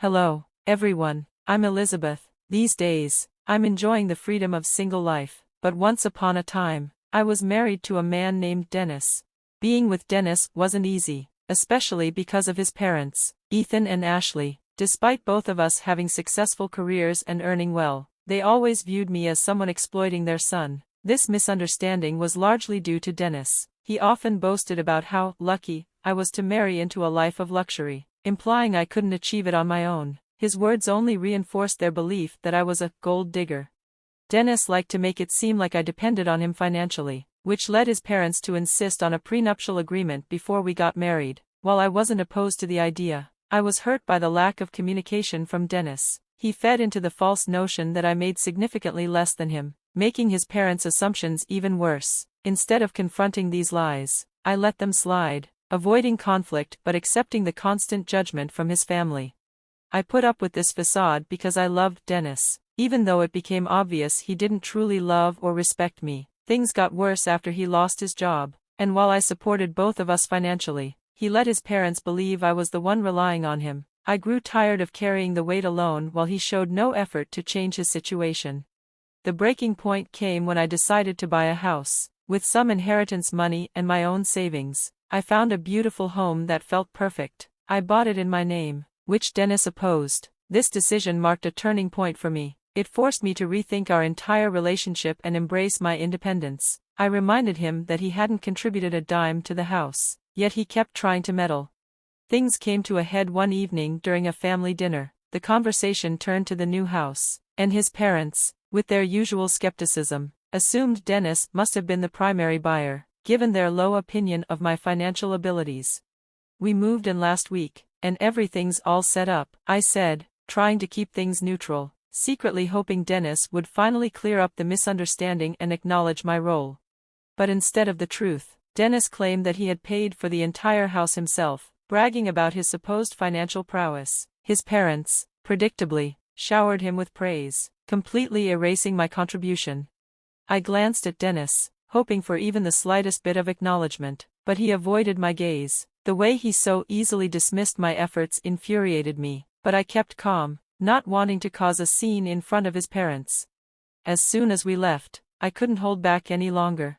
Hello, everyone. I'm Elizabeth. These days, I'm enjoying the freedom of single life, but once upon a time, I was married to a man named Dennis. Being with Dennis wasn't easy, especially because of his parents, Ethan and Ashley. Despite both of us having successful careers and earning well, they always viewed me as someone exploiting their son. This misunderstanding was largely due to Dennis. He often boasted about how lucky I was to marry into a life of luxury, implying I couldn't achieve it on my own. His words only reinforced their belief that I was a gold digger. Dennis liked to make it seem like I depended on him financially, which led his parents to insist on a prenuptial agreement before we got married. While I wasn't opposed to the idea, I was hurt by the lack of communication from Dennis. He fed into the false notion that I made significantly less than him, making his parents' assumptions even worse. Instead of confronting these lies, I let them slide, avoiding conflict but accepting the constant judgment from his family. I put up with this facade because I loved Dennis, even though it became obvious he didn't truly love or respect me. Things got worse after he lost his job, and while I supported both of us financially, he let his parents believe I was the one relying on him. I grew tired of carrying the weight alone while he showed no effort to change his situation. The breaking point came when I decided to buy a house. With some inheritance money and my own savings, I found a beautiful home that felt perfect. I bought it in my name, which Dennis opposed. This decision marked a turning point for me. It forced me to rethink our entire relationship and embrace my independence. I reminded him that he hadn't contributed a dime to the house, yet he kept trying to meddle. Things came to a head one evening during a family dinner. The conversation turned to the new house, and his parents, with their usual skepticism, assumed Dennis must have been the primary buyer, given their low opinion of my financial abilities. "We moved in last week, and everything's all set up," I said, trying to keep things neutral, secretly hoping Dennis would finally clear up the misunderstanding and acknowledge my role. But instead of the truth, Dennis claimed that he had paid for the entire house himself, bragging about his supposed financial prowess. His parents, predictably, showered him with praise, completely erasing my contribution. I glanced at Dennis, hoping for even the slightest bit of acknowledgement, but he avoided my gaze. The way he so easily dismissed my efforts infuriated me, but I kept calm, not wanting to cause a scene in front of his parents. As soon as we left, I couldn't hold back any longer.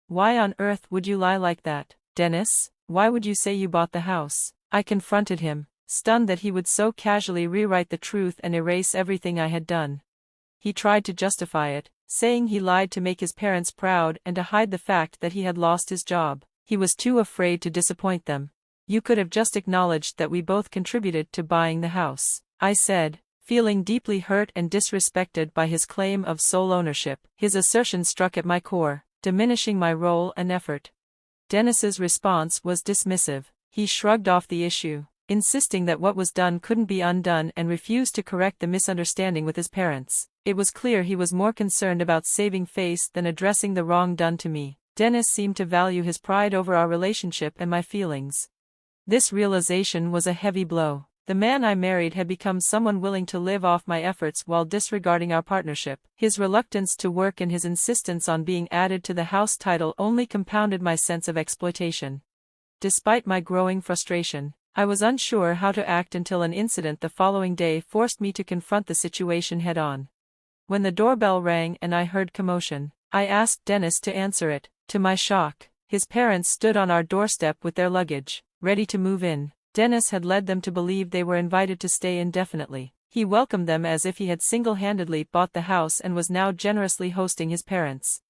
"Why on earth would you lie like that, Dennis? Why would you say you bought the house?" I confronted him, stunned that he would so casually rewrite the truth and erase everything I had done. He tried to justify it, saying he lied to make his parents proud and to hide the fact that he had lost his job. He was too afraid to disappoint them. "You could have just acknowledged that we both contributed to buying the house," I said, feeling deeply hurt and disrespected by his claim of sole ownership. His assertion struck at my core, diminishing my role and effort. Dennis's response was dismissive. He shrugged off the issue, insisting that what was done couldn't be undone, and refused to correct the misunderstanding with his parents. It was clear he was more concerned about saving face than addressing the wrong done to me. Dennis seemed to value his pride over our relationship and my feelings. This realization was a heavy blow. The man I married had become someone willing to live off my efforts while disregarding our partnership. His reluctance to work and his insistence on being added to the house title only compounded my sense of exploitation. Despite my growing frustration, I was unsure how to act until an incident the following day forced me to confront the situation head-on. When the doorbell rang and I heard commotion, I asked Dennis to answer it. To my shock, his parents stood on our doorstep with their luggage, ready to move in. Dennis had led them to believe they were invited to stay indefinitely. He welcomed them as if he had single-handedly bought the house and was now generously hosting his parents.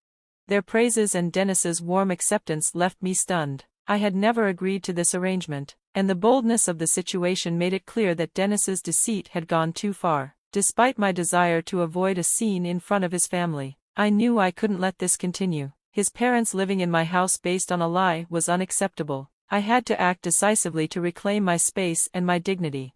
Their praises and Dennis's warm acceptance left me stunned. I had never agreed to this arrangement, and the boldness of the situation made it clear that Dennis's deceit had gone too far. Despite my desire to avoid a scene in front of his family, I knew I couldn't let this continue. His parents living in my house based on a lie was unacceptable. I had to act decisively to reclaim my space and my dignity.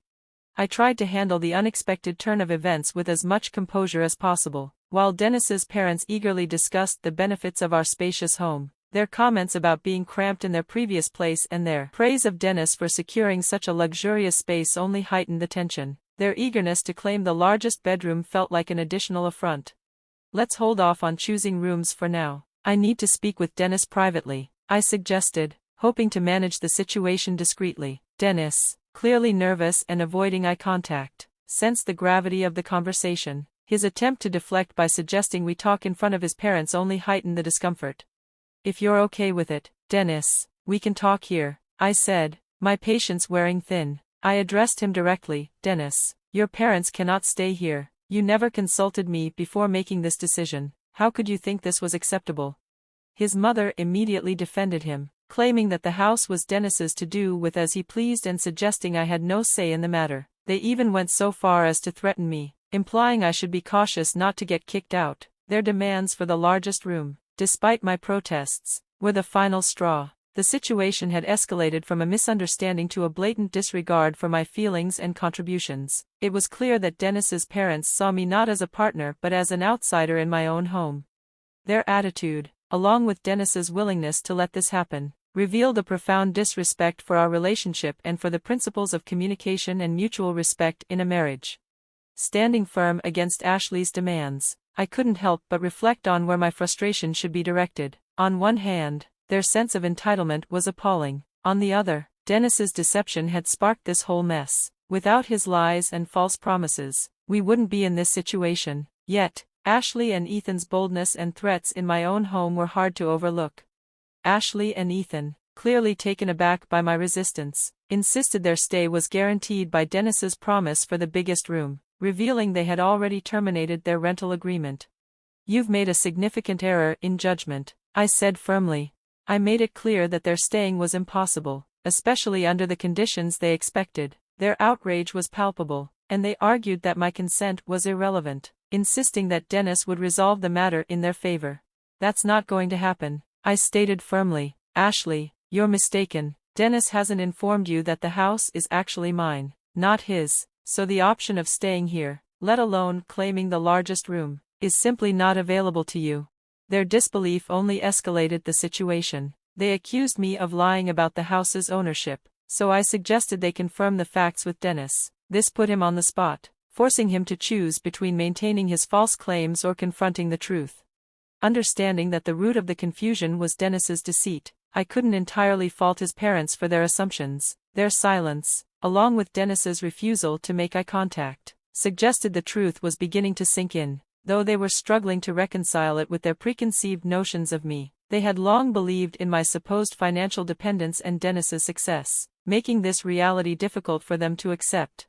I tried to handle the unexpected turn of events with as much composure as possible. While Dennis's parents eagerly discussed the benefits of our spacious home, their comments about being cramped in their previous place and their praise of Dennis for securing such a luxurious space only heightened the tension. Their eagerness to claim the largest bedroom felt like an additional affront. "Let's hold off on choosing rooms for now. I need to speak with Dennis privately," I suggested, hoping to manage the situation discreetly. Dennis, clearly nervous and avoiding eye contact, sensed the gravity of the conversation. His attempt to deflect by suggesting we talk in front of his parents only heightened the discomfort. "If you're okay with it, Dennis, we can talk here," I said, my patience wearing thin. I addressed him directly. "Dennis, your parents cannot stay here. You never consulted me before making this decision. How could you think this was acceptable?" His mother immediately defended him, claiming that the house was Dennis's to do with as he pleased and suggesting I had no say in the matter. They even went so far as to threaten me, implying I should be cautious not to get kicked out. Their demands for the largest room, despite my protests, were the final straw. The situation had escalated from a misunderstanding to a blatant disregard for my feelings and contributions. It was clear that Dennis's parents saw me not as a partner but as an outsider in my own home. Their attitude, along with Dennis's willingness to let this happen, revealed a profound disrespect for our relationship and for the principles of communication and mutual respect in a marriage. Standing firm against Ashley's demands, I couldn't help but reflect on where my frustration should be directed. On one hand, their sense of entitlement was appalling. On the other, Dennis's deception had sparked this whole mess. Without his lies and false promises, we wouldn't be in this situation. Yet, Ashley and Ethan's boldness and threats in my own home were hard to overlook. Ashley and Ethan, clearly taken aback by my resistance, insisted their stay was guaranteed by Dennis's promise for the biggest room, revealing they had already terminated their rental agreement. "You've made a significant error in judgment," I said firmly. I made it clear that their staying was impossible, especially under the conditions they expected. Their outrage was palpable, and they argued that my consent was irrelevant, insisting that Dennis would resolve the matter in their favor. "That's not going to happen," I stated firmly. "Ashley, you're mistaken. Dennis hasn't informed you that the house is actually mine, not his, so the option of staying here, let alone claiming the largest room, is simply not available to you." Their disbelief only escalated the situation. They accused me of lying about the house's ownership, so I suggested they confirm the facts with Dennis. This put him on the spot, forcing him to choose between maintaining his false claims or confronting the truth. Understanding that the root of the confusion was Dennis's deceit, I couldn't entirely fault his parents for their assumptions. Their silence, along with Dennis's refusal to make eye contact, suggested the truth was beginning to sink in. Though they were struggling to reconcile it with their preconceived notions of me, they had long believed in my supposed financial dependence and Dennis's success, making this reality difficult for them to accept.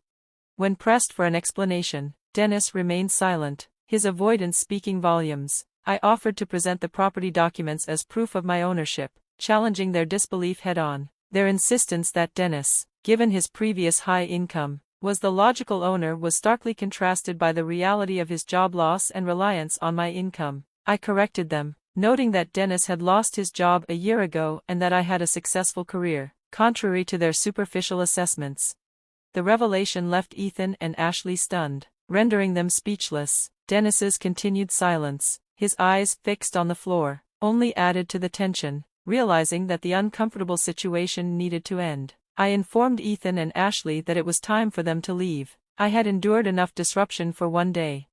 When pressed for an explanation, Dennis remained silent, his avoidance speaking volumes. I offered to present the property documents as proof of my ownership, challenging their disbelief head-on. Their insistence that Dennis, given his previous high income, was the logical owner was starkly contrasted by the reality of his job loss and reliance on my income. I corrected them, noting that Dennis had lost his job a year ago and that I had a successful career, contrary to their superficial assessments. The revelation left Ethan and Ashley stunned, rendering them speechless. Dennis's continued silence, his eyes fixed on the floor, only added to the tension. Realizing that the uncomfortable situation needed to end, I informed Ethan and Ashley that it was time for them to leave. I had endured enough disruption for one day.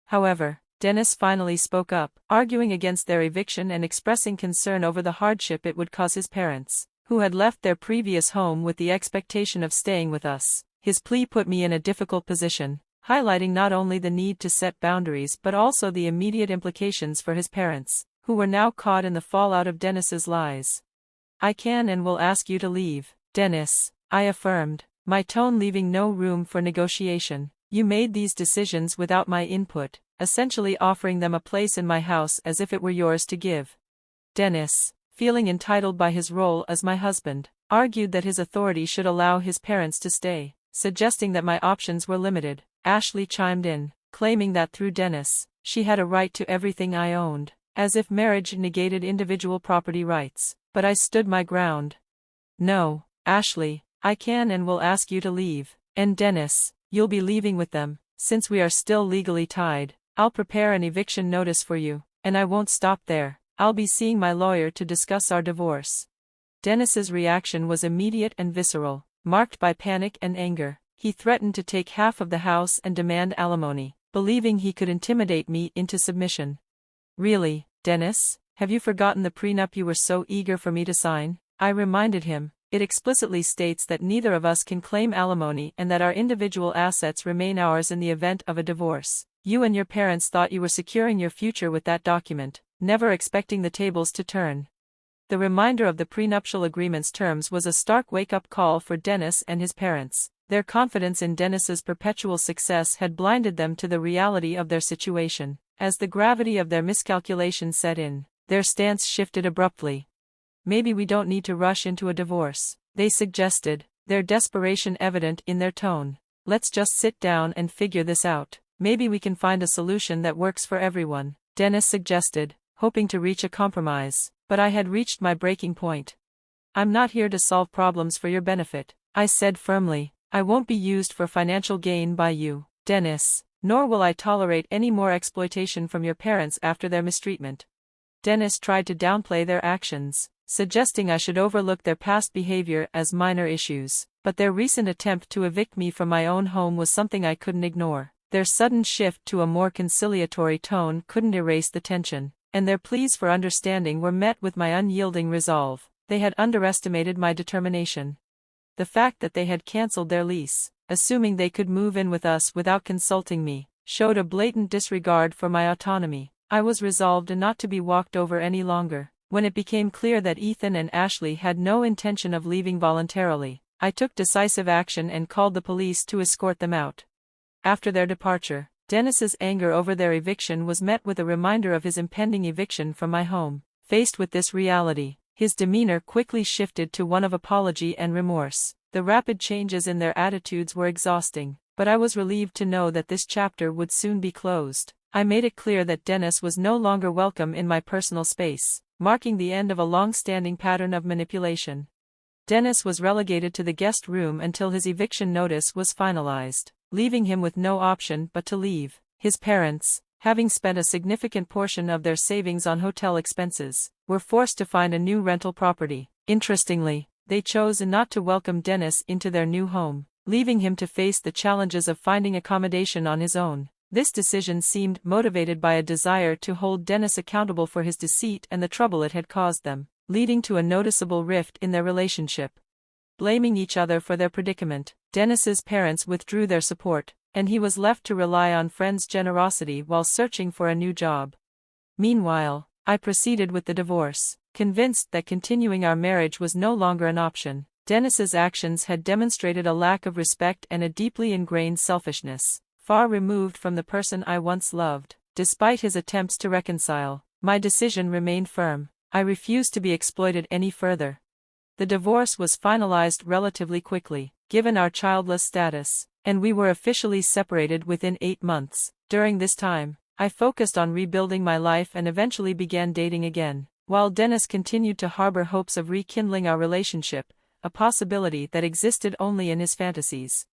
However, Dennis finally spoke up, arguing against their eviction and expressing concern over the hardship it would cause his parents, who had left their previous home with the expectation of staying with us. His plea put me in a difficult position, highlighting not only the need to set boundaries but also the immediate implications for his parents, who were now caught in the fallout of Dennis's lies. "I can and will ask you to leave, Dennis," I affirmed, my tone leaving no room for negotiation. "You made these decisions without my input," essentially offering them a place in my house as if it were yours to give. Dennis, feeling entitled by his role as my husband, argued that his authority should allow his parents to stay, suggesting that my options were limited. Ashley chimed in, claiming that through Dennis, she had a right to everything I owned, as if marriage negated individual property rights, but I stood my ground. "No, Ashley, I can and will ask you to leave, and Dennis, you'll be leaving with them, since we are still legally tied. I'll prepare an eviction notice for you, and I won't stop there. I'll be seeing my lawyer to discuss our divorce." Dennis's reaction was immediate and visceral, marked by panic and anger. He threatened to take half of the house and demand alimony, believing he could intimidate me into submission. "Really, Dennis, have you forgotten the prenup you were so eager for me to sign?" I reminded him, It explicitly states that neither of us can claim alimony and that our individual assets remain ours in the event of a divorce. You and your parents thought you were securing your future with that document, never expecting the tables to turn. The reminder of the prenuptial agreement's terms was a stark wake-up call for Dennis and his parents. Their confidence in Dennis's perpetual success had blinded them to the reality of their situation. As the gravity of their miscalculation set in, their stance shifted abruptly. "Maybe we don't need to rush into a divorce," they suggested, their desperation evident in their tone. "Let's just sit down and figure this out. Maybe we can find a solution that works for everyone," Dennis suggested, hoping to reach a compromise. But I had reached my breaking point. "I'm not here to solve problems for your benefit," I said firmly. "I won't be used for financial gain by you, Dennis, nor will I tolerate any more exploitation from your parents after their mistreatment." Dennis tried to downplay their actions, suggesting I should overlook their past behavior as minor issues, but their recent attempt to evict me from my own home was something I couldn't ignore. Their sudden shift to a more conciliatory tone couldn't erase the tension, and their pleas for understanding were met with my unyielding resolve. They had underestimated my determination. The fact that they had cancelled their lease, assuming they could move in with us without consulting me, showed a blatant disregard for my autonomy. I was resolved not to be walked over any longer. When it became clear that Ethan and Ashley had no intention of leaving voluntarily, I took decisive action and called the police to escort them out. After their departure, Dennis's anger over their eviction was met with a reminder of his impending eviction from my home. Faced with this reality, his demeanor quickly shifted to one of apology and remorse. The rapid changes in their attitudes were exhausting, but I was relieved to know that this chapter would soon be closed. I made it clear that Dennis was no longer welcome in my personal space, marking the end of a long-standing pattern of manipulation. Dennis was relegated to the guest room until his eviction notice was finalized, leaving him with no option but to leave. His parents, having spent a significant portion of their savings on hotel expenses, were forced to find a new rental property. Interestingly, they chose not to welcome Dennis into their new home, leaving him to face the challenges of finding accommodation on his own. This decision seemed motivated by a desire to hold Dennis accountable for his deceit and the trouble it had caused them, leading to a noticeable rift in their relationship. Blaming each other for their predicament, Dennis's parents withdrew their support, and he was left to rely on friends' generosity while searching for a new job. Meanwhile, I proceeded with the divorce, convinced that continuing our marriage was no longer an option. Dennis's actions had demonstrated a lack of respect and a deeply ingrained selfishness, far removed from the person I once loved. Despite his attempts to reconcile, my decision remained firm. I refused to be exploited any further. The divorce was finalized relatively quickly, given our childless status, and we were officially separated within 8 months. During this time, I focused on rebuilding my life and eventually began dating again, while Dennis continued to harbor hopes of rekindling our relationship, a possibility that existed only in his fantasies.